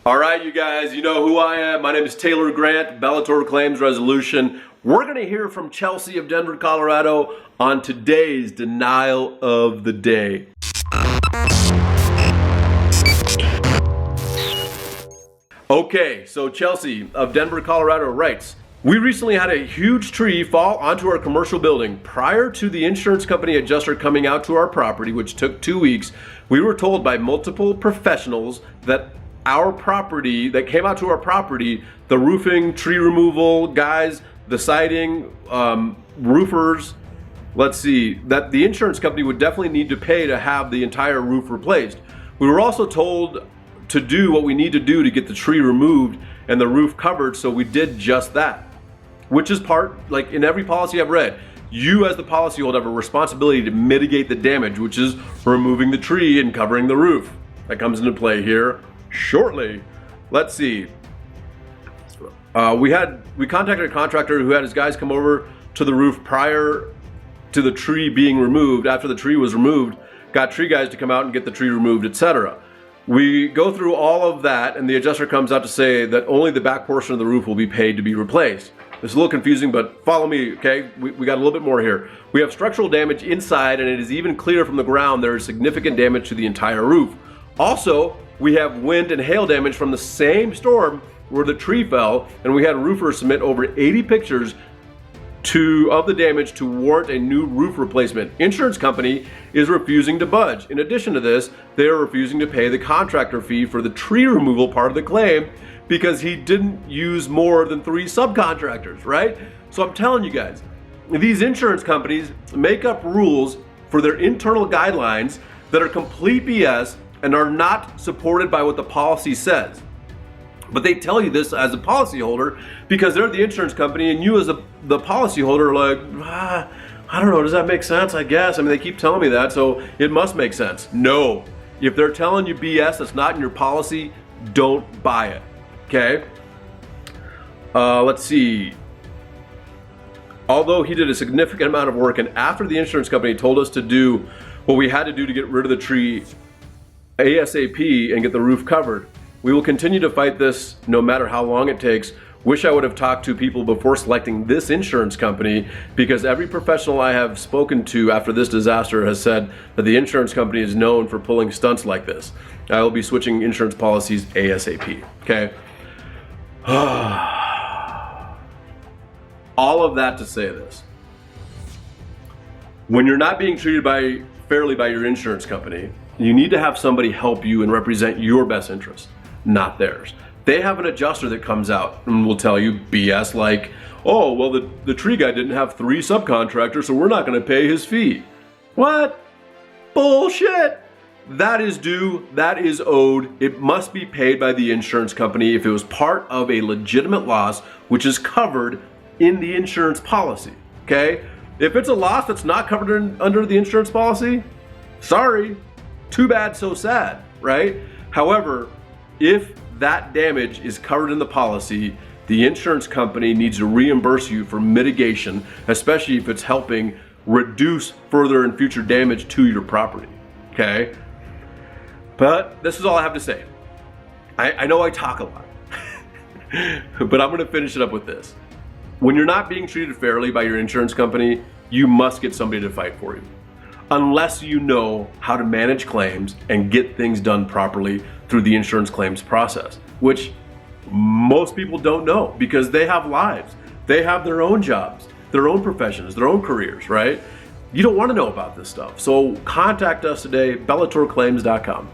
All right, you guys, you know who I am. My name is Taylor Grant, Bellator Claims Resolution. We're going to hear from Chelsea of Denver, Colorado on today's denial of the day. Okay, so Chelsea of Denver, Colorado writes, we recently had a huge tree fall onto our commercial building. Prior to the insurance company adjuster coming out to our property, which took 2 weeks, we were told by multiple professionals that our property, that came out to our property, the roofing, tree removal guys, the siding, roofers, that the insurance company would definitely need to pay to have the entire roof replaced. We were also told to do what we need to do to get the tree removed and the roof covered, so we did just that. Which is part, like in every policy I've read, you as the policyholder have a responsibility to mitigate the damage, which is removing the tree and covering the roof. That comes into play here shortly. Let's see. We contacted a contractor who had his guys come over to the roof prior to the tree being removed. After the tree was removed, got tree guys to come out and get the tree removed, etc. We go through all of that, and the adjuster comes out to say that only the back portion of the roof will be paid to be replaced. It's a little confusing, but follow me, okay? We got a little bit more here. We have structural damage inside, and it is even clear from the ground there is significant damage to the entire roof. Also, we have wind and hail damage from the same storm where the tree fell, and we had roofers submit over 80 pictures of the damage to warrant a new roof replacement. Insurance company is refusing to budge. In addition to this, they are refusing to pay the contractor fee for the tree removal part of the claim because he didn't use more than 3 subcontractors, right? So I'm telling you guys, these insurance companies make up rules for their internal guidelines that are complete BS and are not supported by what the policy says. But they tell you this as a policyholder because they're the insurance company, and you as the policyholder are like, I don't know, does that make sense? I guess. I mean, they keep telling me that, so it must make sense. No. If they're telling you BS that's not in your policy, don't buy it. Okay? Let's see. Although he did a significant amount of work, and after the insurance company told us to do what we had to do to get rid of the tree ASAP and get the roof covered, we will continue to fight this no matter how long it takes. Wish I would have talked to people before selecting this insurance company, because every professional I have spoken to after this disaster has said that the insurance company is known for pulling stunts like this. I will be switching insurance policies ASAP. Okay? All of that to say this. When you're not being treated fairly by your insurance company, you need to have somebody help you and represent your best interest, not theirs. They have an adjuster that comes out and will tell you BS like, oh, well, the tree guy didn't have 3 subcontractors, so we're not going to pay his fee. What? Bullshit. That is due, that is owed. It must be paid by the insurance company if it was part of a legitimate loss, which is covered in the insurance policy, okay? If it's a loss that's not covered under the insurance policy, sorry, too bad, so sad, right? However, if that damage is covered in the policy, the insurance company needs to reimburse you for mitigation, especially if it's helping reduce further and future damage to your property, okay? But this is all I have to say. I know I talk a lot, but I'm gonna finish it up with this. When you're not being treated fairly by your insurance company, you must get somebody to fight for you. Unless you know how to manage claims and get things done properly through the insurance claims process, which most people don't know because they have lives. They have their own jobs, their own professions, their own careers, right? You don't want to know about this stuff. So contact us today, bellatorclaims.com.